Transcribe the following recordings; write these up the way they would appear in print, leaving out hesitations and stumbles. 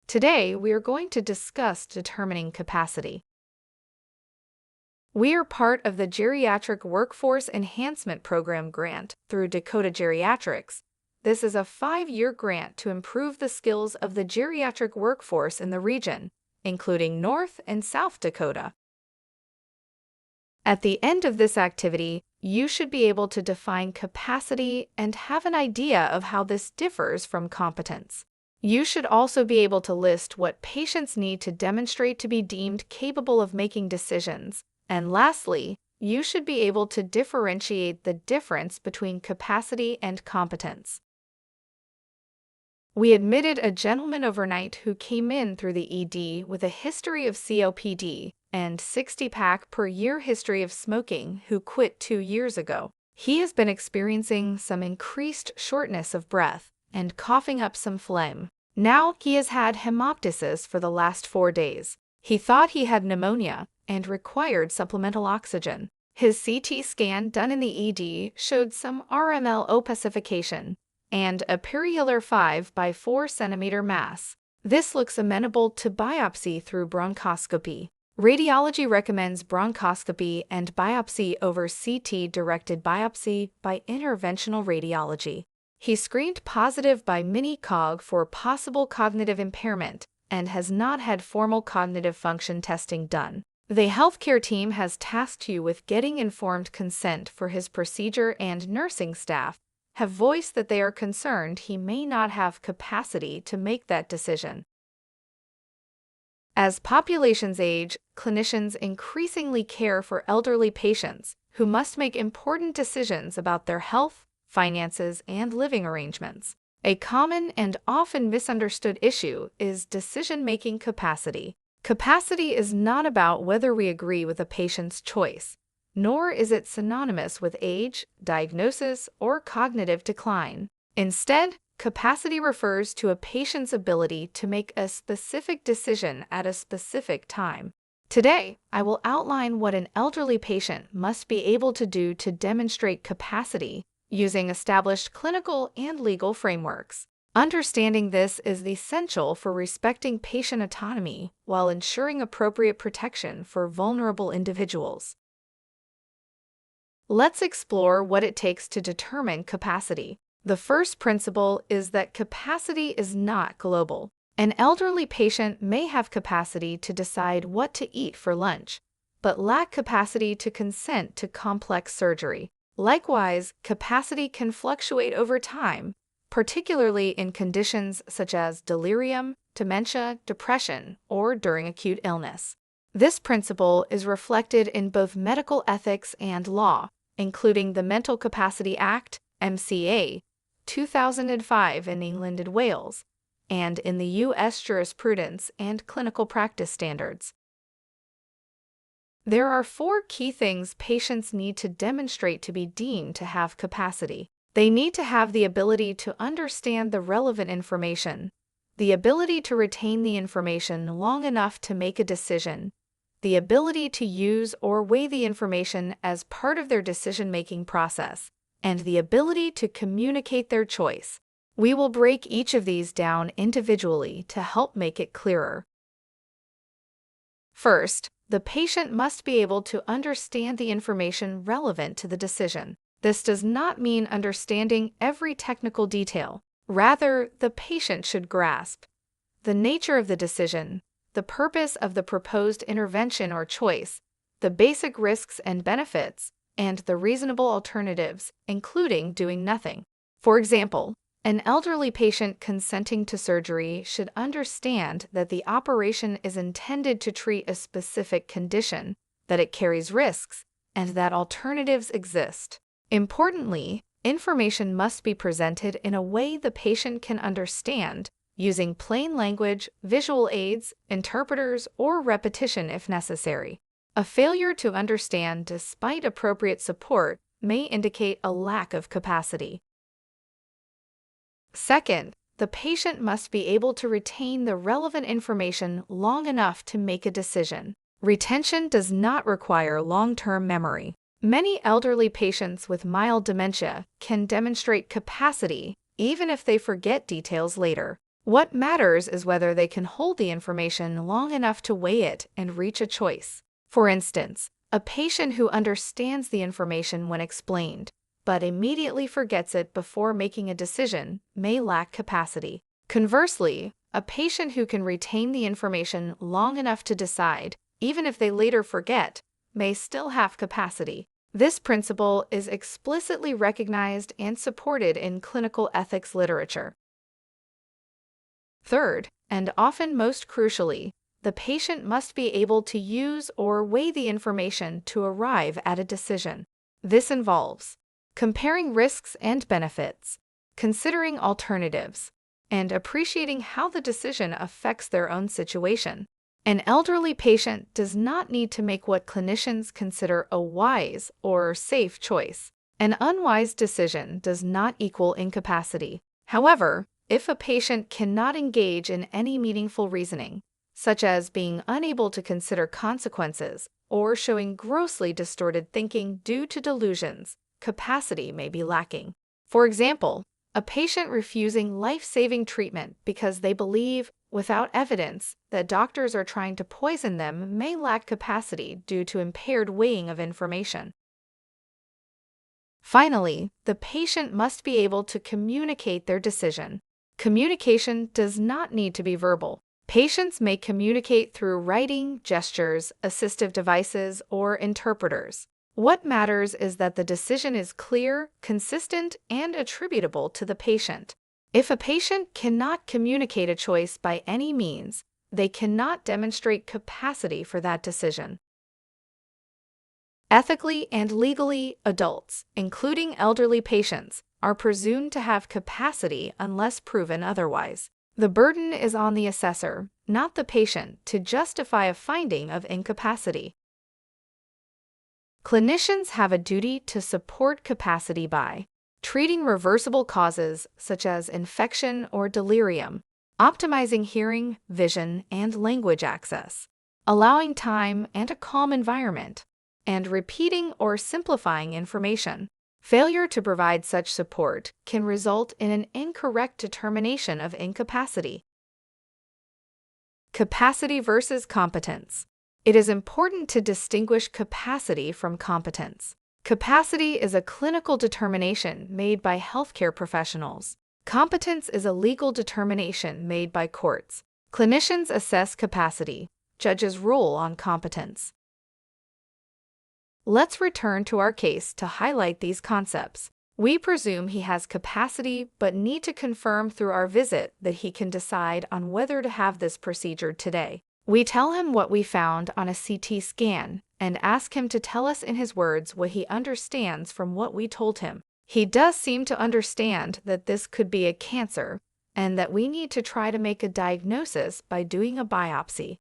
Today, we are going to discuss determining capacity. We are part of the Geriatric Workforce Enhancement Program grant through Dakota Geriatrics. This is a 5-year grant to improve the skills of the geriatric workforce in the region, including North and South Dakota. At the end of this activity, you should be able to define capacity and have an idea of how this differs from competence. You should also be able to list what patients need to demonstrate to be deemed capable of making decisions. And lastly, you should be able to differentiate the difference between capacity and competence. We admitted a gentleman overnight who came in through the ED with a history of COPD and 60-pack per year history of smoking who quit 2 years ago. He has been experiencing some increased shortness of breath and coughing up some phlegm. Now he has had hemoptysis for the last 4 days. He thought he had pneumonia and required supplemental oxygen. His CT scan done in the ED showed some RML opacification and a periolar 5 by 4 centimeter mass. This looks amenable to biopsy through bronchoscopy. Radiology recommends bronchoscopy and biopsy over CT-directed biopsy by interventional radiology. He screened positive by mini-cog for possible cognitive impairment and has not had formal cognitive function testing done. The healthcare team has tasked you with getting informed consent for his procedure, and nursing staff have voiced that they are concerned he may not have capacity to make that decision. As populations age, clinicians increasingly care for elderly patients who must make important decisions about their health, finances, and living arrangements. A common and often misunderstood issue is decision-making capacity. Capacity is not about whether we agree with a patient's choice, nor is it synonymous with age, diagnosis, or cognitive decline. Instead, capacity refers to a patient's ability to make a specific decision at a specific time. Today, I will outline what an elderly patient must be able to do to demonstrate capacity using established clinical and legal frameworks. Understanding this is essential for respecting patient autonomy while ensuring appropriate protection for vulnerable individuals. Let's explore what it takes to determine capacity. The first principle is that capacity is not global. An elderly patient may have capacity to decide what to eat for lunch, but lack capacity to consent to complex surgery. Likewise, capacity can fluctuate over time, particularly in conditions such as delirium, dementia, depression, or during acute illness. This principle is reflected in both medical ethics and law, including the Mental Capacity Act, MCA, 2005 in England and Wales, and in the U.S. jurisprudence and clinical practice standards. There are 4 key things patients need to demonstrate to be deemed to have capacity. They need to have the ability to understand the relevant information, the ability to retain the information long enough to make a decision, the ability to use or weigh the information as part of their decision-making process, and the ability to communicate their choice. We will break each of these down individually to help make it clearer. First, the patient must be able to understand the information relevant to the decision. This does not mean understanding every technical detail. Rather, the patient should grasp the nature of the decision, the purpose of the proposed intervention or choice, the basic risks and benefits, and the reasonable alternatives, including doing nothing. For example, an elderly patient consenting to surgery should understand that the operation is intended to treat a specific condition, that it carries risks, and that alternatives exist. Importantly, information must be presented in a way the patient can understand, using plain language, visual aids, interpreters, or repetition if necessary. A failure to understand despite appropriate support may indicate a lack of capacity. Second, the patient must be able to retain the relevant information long enough to make a decision. Retention does not require long-term memory. Many elderly patients with mild dementia can demonstrate capacity even if they forget details later. What matters is whether they can hold the information long enough to weigh it and reach a choice. For instance, a patient who understands the information when explained, but immediately forgets it before making a decision, may lack capacity. Conversely, a patient who can retain the information long enough to decide, even if they later forget, may still have capacity. This principle is explicitly recognized and supported in clinical ethics literature. Third, and often most crucially, the patient must be able to use or weigh the information to arrive at a decision. This involves comparing risks and benefits, considering alternatives, and appreciating how the decision affects their own situation. An elderly patient does not need to make what clinicians consider a wise or safe choice. An unwise decision does not equal incapacity. However, if a patient cannot engage in any meaningful reasoning, such as being unable to consider consequences or showing grossly distorted thinking due to delusions, capacity may be lacking. For example, a patient refusing life-saving treatment because they believe, without evidence, that doctors are trying to poison them may lack capacity due to impaired weighing of information. Finally, the patient must be able to communicate their decision. Communication does not need to be verbal. Patients may communicate through writing, gestures, assistive devices, or interpreters. What matters is that the decision is clear, consistent, and attributable to the patient. If a patient cannot communicate a choice by any means, they cannot demonstrate capacity for that decision. Ethically and legally, adults, including elderly patients, are presumed to have capacity unless proven otherwise. The burden is on the assessor, not the patient, to justify a finding of incapacity. Clinicians have a duty to support capacity by treating reversible causes such as infection or delirium, optimizing hearing, vision, and language access, allowing time and a calm environment, and repeating or simplifying information. Failure to provide such support can result in an incorrect determination of incapacity. Capacity versus competence. It is important to distinguish capacity from competence. Capacity is a clinical determination made by healthcare professionals. Competence is a legal determination made by courts. Clinicians assess capacity. Judges rule on competence. Let's return to our case to highlight these concepts. We presume he has capacity but need to confirm through our visit that he can decide on whether to have this procedure today. We tell him what we found on a CT scan and ask him to tell us in his words what he understands from what we told him. He does seem to understand that this could be a cancer and that we need to try to make a diagnosis by doing a biopsy.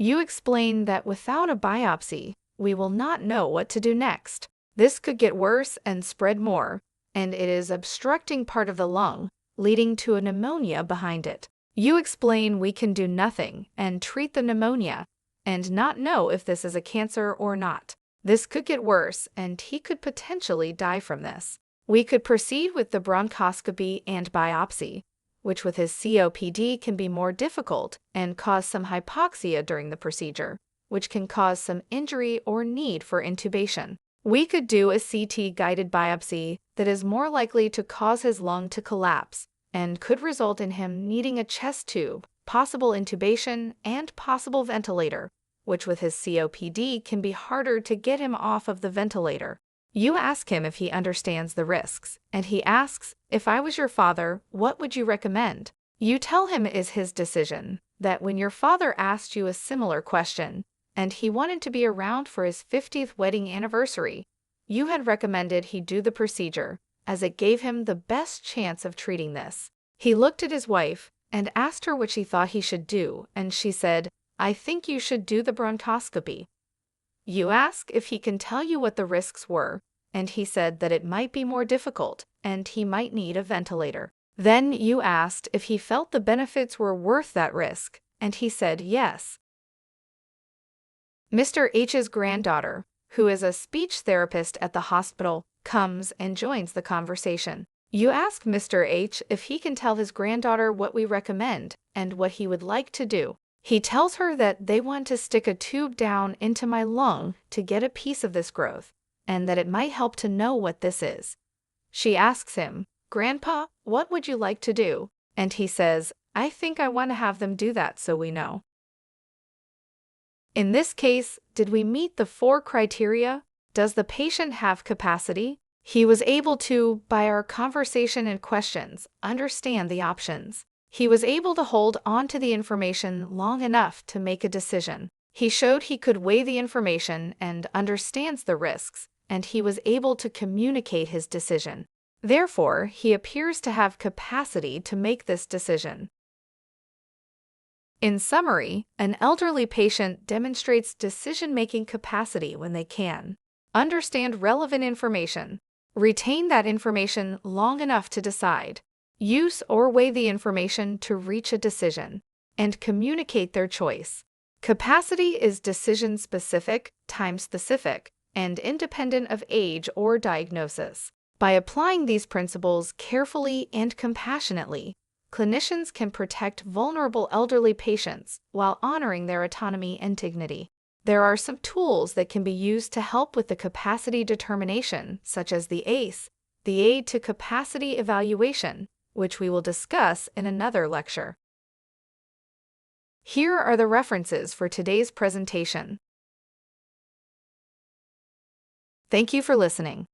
You explain that without a biopsy, we will not know what to do next. This could get worse and spread more, and it is obstructing part of the lung, leading to a pneumonia behind it. You explain we can do nothing and treat the pneumonia, and not know if this is a cancer or not. This could get worse, and he could potentially die from this. We could proceed with the bronchoscopy and biopsy, which with his COPD can be more difficult and cause some hypoxia during the procedure, which can cause some injury or need for intubation. We could do a CT-guided biopsy that is more likely to cause his lung to collapse and could result in him needing a chest tube, possible intubation, and possible ventilator, which with his COPD can be harder to get him off of the ventilator. You ask him if he understands the risks, and he asks, "If I was your father, what would you recommend?" You tell him it is his decision, that when your father asked you a similar question, and he wanted to be around for his 50th wedding anniversary, you had recommended he do the procedure, as it gave him the best chance of treating this. He looked at his wife and asked her what she thought he should do, and she said, "I think you should do the bronchoscopy." You ask if he can tell you what the risks were, and he said that it might be more difficult and he might need a ventilator. Then you asked if he felt the benefits were worth that risk, and he said yes. Mr. H's granddaughter, who is a speech therapist at the hospital, comes and joins the conversation. You ask Mr. H if he can tell his granddaughter what we recommend and what he would like to do. He tells her that they want to stick a tube down into my lung to get a piece of this growth, and that it might help to know what this is. She asks him, "Grandpa, what would you like to do?" And he says, "I think I want to have them do that so we know." In this case, did we meet the 4 criteria? Does the patient have capacity? He was able to, by our conversation and questions, understand the options. He was able to hold on to the information long enough to make a decision. He showed he could weigh the information and understands the risks, and he was able to communicate his decision. Therefore, he appears to have capacity to make this decision. In summary, an elderly patient demonstrates decision-making capacity when they can understand relevant information, retain that information long enough to decide, use or weigh the information to reach a decision, and communicate their choice. Capacity is decision-specific, time-specific, and independent of age or diagnosis. By applying these principles carefully and compassionately, clinicians can protect vulnerable elderly patients while honoring their autonomy and dignity. There are some tools that can be used to help with the capacity determination, such as the ACE, the Aid to Capacity Evaluation, which we will discuss in another lecture. Here are the references for today's presentation. Thank you for listening.